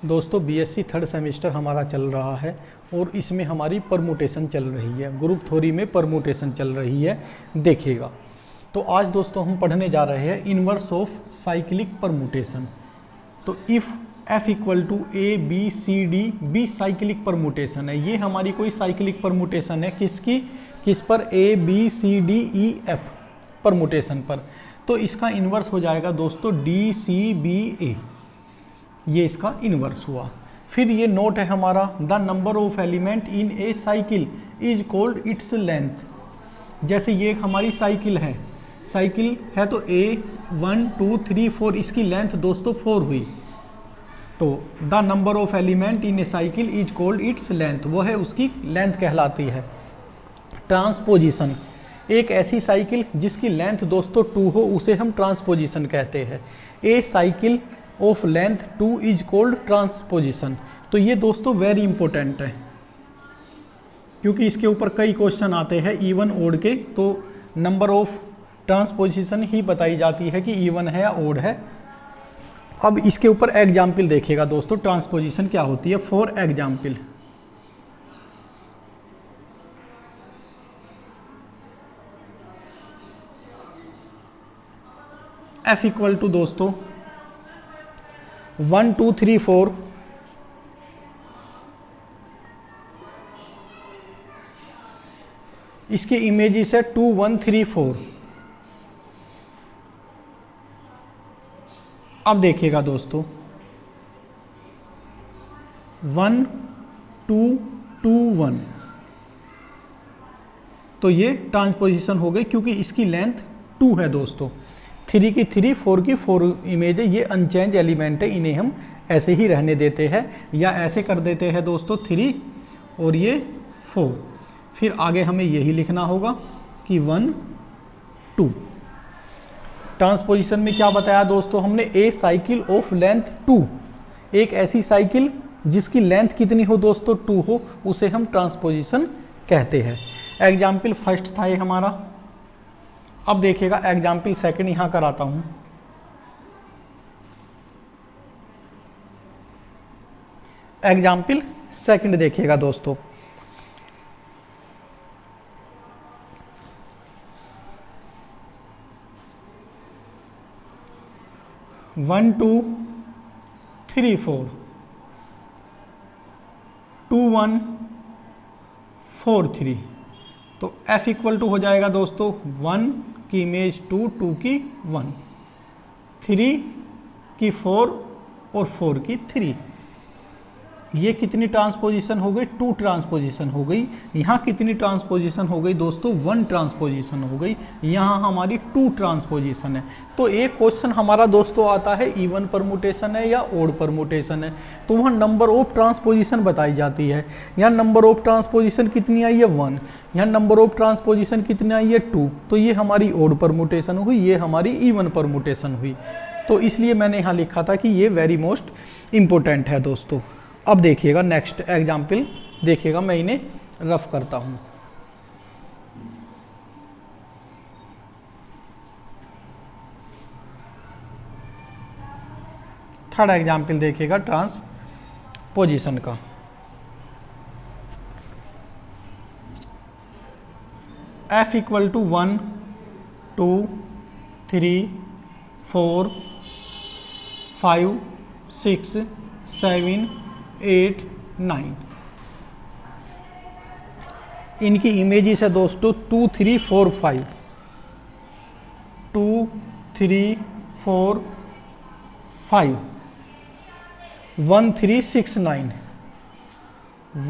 दोस्तों BSc third semester हमारा चल रहा है और इसमें हमारी परमुटेशन चल रही है, ग्रुप थ्योरी में परमुटेशन चल रही है, देखिएगा। तो आज दोस्तों हम पढ़ने जा रहे हैं इन्वर्स ऑफ साइक्लिक परमुटेशन। तो if F equal to A B C D be cyclic permutation है, ये हमारी कोई साइक्लिक परमुटेशन है किस पर, A B C D E F permutation पर। तो इसका इन्वर्स हो जाएगा दोस्तों डी सी बी ए, ये इसका इन्वर्स हुआ। फिर ये नोट है हमारा, the number of element in A cycle is called its length. जैसे ये एक हमारी साइकिल है तो ए 1 2 3 4 इसकी लेंथ दोस्तों 4 हुई। तो the number of element in A cycle is called its length, वो है उसकी लेंथ कहलाती है। ट्रांसपोजिशन, एक ऐसी साइकिल जिसकी लेंथ दोस्तों 2 हो उसे हम ट्रांसपोजिशन कहते हैं। A cycle of length 2 is called transposition. तो ये दोस्तों वेरी इंपॉर्टेंट है क्योंकि इसके ऊपर कई क्वेश्चन आते हैं इवन ओड के, तो नंबर ऑफ ट्रांसपोजिशन ही बताई जाती है कि इवन है या ओड है। अब इसके ऊपर एग्जाम्पल देखिएगा दोस्तों, ट्रांसपोजिशन क्या होती है। For example, F equal to दोस्तों 1 2 3 4 इसके इमेजेस है 2 1 3 4। अब देखिएगा दोस्तों 1 2 2 1, तो ये ट्रांसपोजिशन हो गई क्योंकि इसकी लेंथ 2 है दोस्तों। 3 की 3 4 की 4 इमेज है, ये अनचेंज एलिमेंट है, इन्हें हम ऐसे ही रहने देते हैं या ऐसे कर देते हैं दोस्तों 3 और ये 4। फिर आगे हमें यही लिखना होगा कि 1 2। ट्रांसपोजिशन में क्या बताया दोस्तों हमने, ए साइकिल ऑफ लेंथ 2, एक ऐसी साइकिल जिसकी लेंथ कितनी हो दोस्तों 2 हो उसे हम ट्रांसपोजिशन कहते हैं। एग्जाम्पल फर्स्ट था ये हमारा। अब देखिएगा एग्जाम्पल सेकंड यहां कराता हूं। एग्जाम्पल सेकंड देखिएगा दोस्तों, वन 2 3 4 2 1 4 3। तो F इक्वल टू हो जाएगा दोस्तों 1 की इमेज 2 2 की 1 3 की 4 और 4 की 3। ये कितनी ट्रांसपोजिशन हो गई, 2 ट्रांसपोजिशन हो गई। यहाँ कितनी ट्रांसपोजिशन हो गई दोस्तों, 1 ट्रांसपोजिशन हो गई। यहाँ हमारी 2 ट्रांसपोजिशन है। तो एक क्वेश्चन हमारा दोस्तों आता है इवन परमुटेशन है या ओड परमुटेशन है, तो वहाँ नंबर ऑफ ट्रांसपोजिशन बताई जाती है। यहाँ नंबर ऑफ ट्रांसपोजिशन कितनी आई है 1, यहाँ नंबर ऑफ ट्रांसपोजिशन कितनी आई है 2। तो ये हमारी ओड परमुटेशन हुई, ये हमारी इवन परमुटेशन हुई। तो इसलिए मैंने यहाँ लिखा था कि ये वेरी मोस्ट इम्पोर्टेंट है दोस्तों। अब देखिएगा नेक्स्ट एग्जाम्पल देखिएगा, मैं इन्हें रफ करता हूं। थर्ड एग्जाम्पल देखिएगा ट्रांसपोजिशन का। F equal to 1 2 3 4 5 6 7 8 9। इनकी इमेजेस है दोस्तों 2 3 4 5 2 3 4 5 1 3 6 9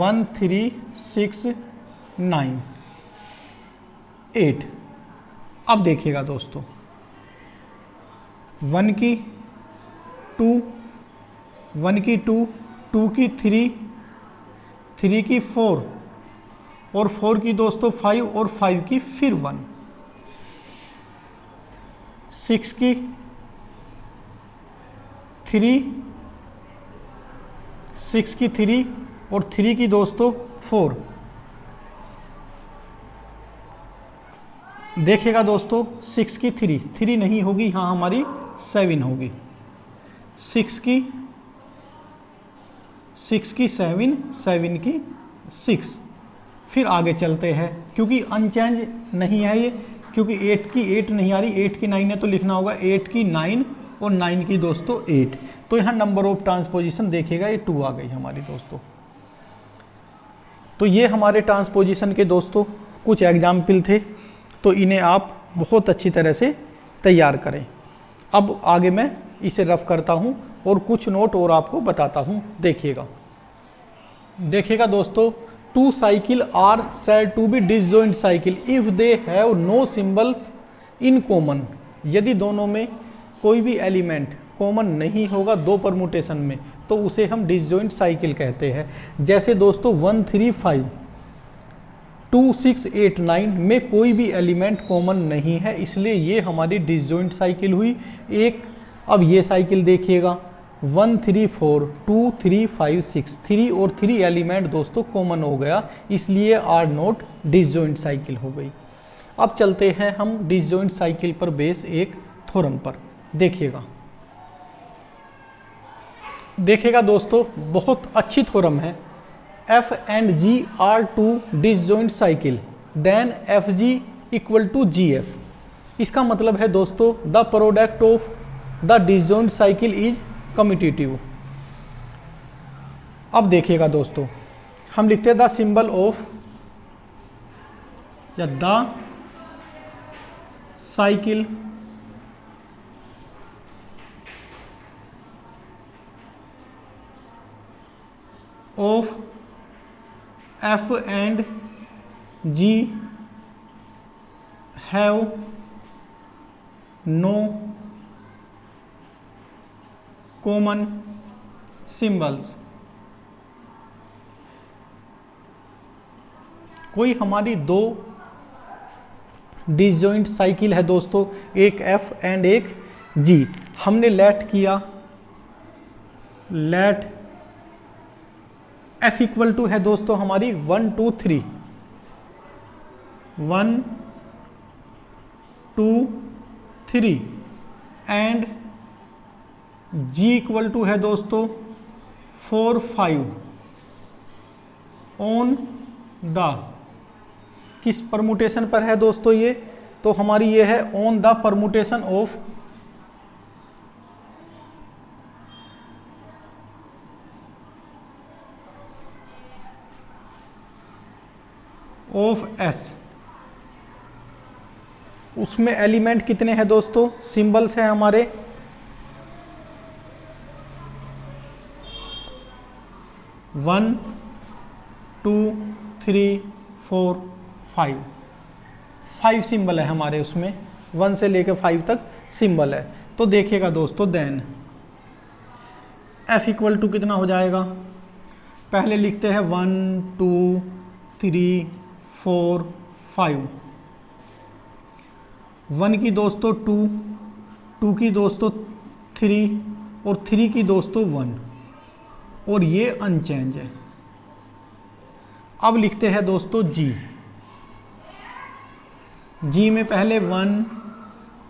1 3 6 9 8। अब देखिएगा दोस्तों 1 की 2 1 की 2 2 की 3 3 की 4 और 4 की दोस्तों 5 और 5 की फिर 1 6 की 3 6 की 3 और 3 की दोस्तों 4। देखिएगा दोस्तों 6 की 3 नहीं होगी, यहाँ हमारी 7 होगी। 6 की 6 की 7, 7 की 6। फिर आगे चलते हैं, क्योंकि अनचेंज नहीं है ये, क्योंकि 8 की 8 नहीं आ रही, 8 की 9 है तो लिखना होगा 8 की 9 और 9 की दोस्तों 8। तो यहाँ नंबर ऑफ ट्रांसपोजिशन देखेगा, ये 2 आ गई हमारी दोस्तों। तो ये हमारे ट्रांसपोजिशन के दोस्तों कुछ एग्जाम्पल थे, तो इन्हें आप बहुत अच्छी तरह से तैयार करें। अब आगे मैं इसे रफ करता हूँ और कुछ नोट और आपको बताता हूँ। देखिएगा दोस्तों, 2 cycle are said to be disjoint cycle if they have no symbols in common. यदि दोनों में कोई भी एलिमेंट कॉमन नहीं होगा दो परमुटेशन में, तो उसे हम डिसजॉइंट साइकिल कहते हैं। जैसे दोस्तों 1, 3, 5, 2, 6, 8, 9 में कोई भी एलिमेंट कॉमन नहीं है, इसलिए ये हमारी डिसजॉइंट साइकिल हुई एक। अब ये साइकिल देखिएगा 1, 3, 4, 2, 3, 5, 6, 3 और 3 एलिमेंट दोस्तों कॉमन हो गया, इसलिए आर नॉट डिसजॉइंट साइकिल हो गई। अब चलते हैं हम डिसजॉइंट साइकिल पर बेस एक थ्योरम पर। देखिएगा दोस्तों, बहुत अच्छी थ्योरम है। F and G are two disjoint cycle, then Fg equal to Gf। इसका मतलब है दोस्तों the product of the disjoint cycle is commutative. अब देखिएगा दोस्तों, हम लिखते हैं द सिंबल ऑफ या the cycle of F and G have no common symbols। कोई हमारी दो डिसजॉइंट साइकिल है दोस्तों, एक F एंड एक G। हमने लेट किया, लेट F इक्वल टू है दोस्तों हमारी 1, 2, 3, 1, 2, 3 एंड G इक्वल टू है दोस्तों 4, 5 ऑन द, किस परमुटेशन पर है दोस्तों ये, तो हमारी ये है on the permutation of S। उसमें एलिमेंट कितने हैं दोस्तों, सिंबल्स हैं हमारे 1, 2, 3, 4, 5, 5 सिंबल है हमारे उसमें, 1 से लेकर 5 तक सिंबल है। तो देखिएगा दोस्तों, देन F इक्वल टू कितना हो जाएगा, पहले लिखते हैं 1, 2, 3, 4, 5, 1 की दोस्तों 2, 2 की दोस्तों 3 और 3 की दोस्तों 1, और ये अनचेंज है। अब लिखते हैं दोस्तों G। G में पहले 1,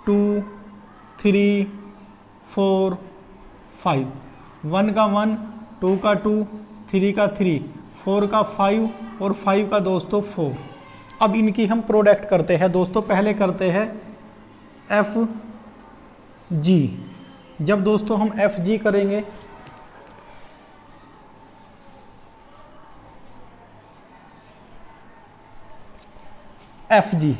2, 3, 4, 5, 1 का 1, 2 का 2, 3 का 3, 4 का 5 और 5 का दोस्तों 4। अब इनकी हम प्रोडक्ट करते हैं दोस्तों, पहले करते हैं एफ जी। जब दोस्तों हम एफ जी करेंगे एफ जी,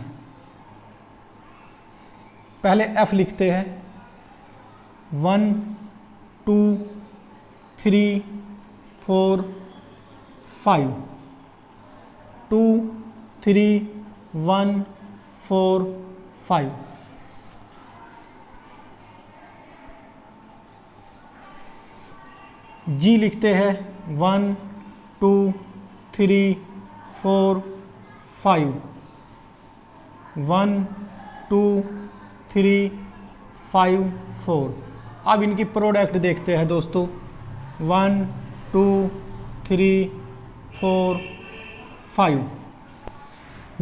पहले एफ लिखते हैं 1, 2, 3, 4, 5, 2, 3, 1, 4, 5। जी लिखते हैं 1, 2, 3, 4, 5, 1, 2, 3, 5, 4। अब इनकी प्रोडक्ट देखते हैं दोस्तों 1, 2, 3, 4, 5।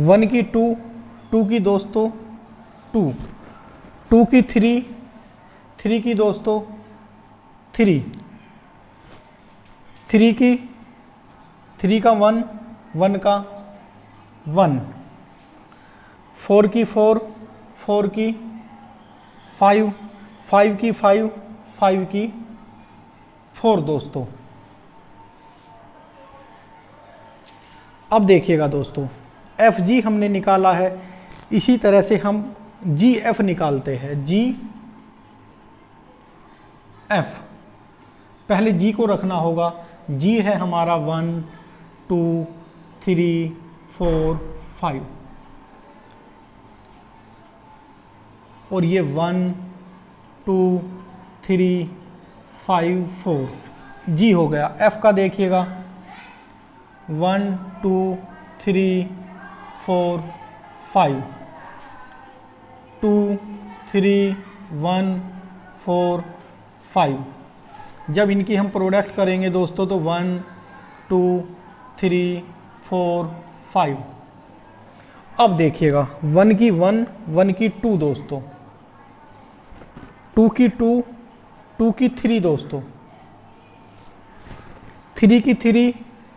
1 की 2, 2 की दोस्तों 2, 2 की 3, 3 की दोस्तों 3, 3 का 1, 1 का 1, 4 की 4, 4 की 5, 5 की 5, 5 की 4 दोस्तों। अब देखिएगा दोस्तों, एफ जी हमने निकाला है, इसी तरह से हम जी एफ निकालते हैं। जी एफ, पहले जी को रखना होगा। जी है हमारा 1 2 3 4 5, और ये 1 2 3 5 4 जी हो गया। एफ का देखिएगा 1 2 3 4 5, 2 3 1 4 5। जब इनकी हम प्रोडक्ट करेंगे दोस्तों तो 1 2 3 4 5। अब देखिएगा 1 की 1, 1 की 2 दोस्तों, 2 की 2, 2 की 3 दोस्तों, 3 की 3,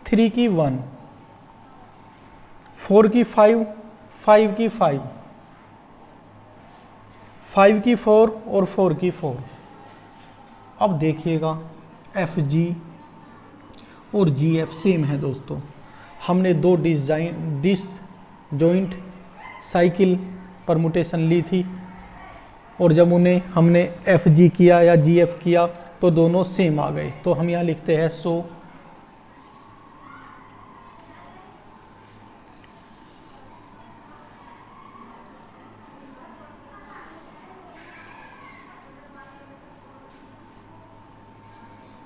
3 की 1, 4 की 5, 5 की 5, 5 की 4 और 4 की 4। अब देखिएगा एफ जी और जी एफ सेम है दोस्तों। हमने दो डिसजॉइंट साइकिल परमुटेशन ली थी, और जब उन्हें हमने एफ जी किया या जी एफ किया तो दोनों सेम आ गए। तो हम यहाँ लिखते हैं सो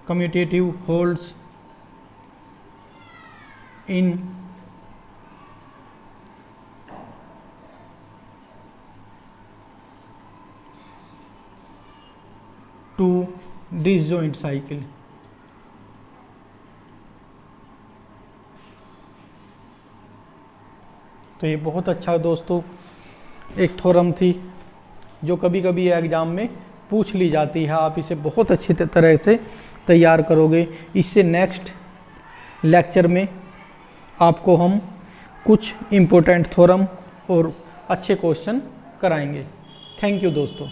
commutative holds in two disjoint cycle। तो ये बहुत अच्छा दोस्तों एक थ्योरम थी जो कभी कभी एग्जाम में पूछ ली जाती है। आप इसे बहुत अच्छी तरह से तैयार करोगे। इससे नेक्स्ट लेक्चर में आपको हम कुछ इम्पोर्टेंट थ्योरम और अच्छे क्वेश्चन कराएंगे। थैंक यू दोस्तों।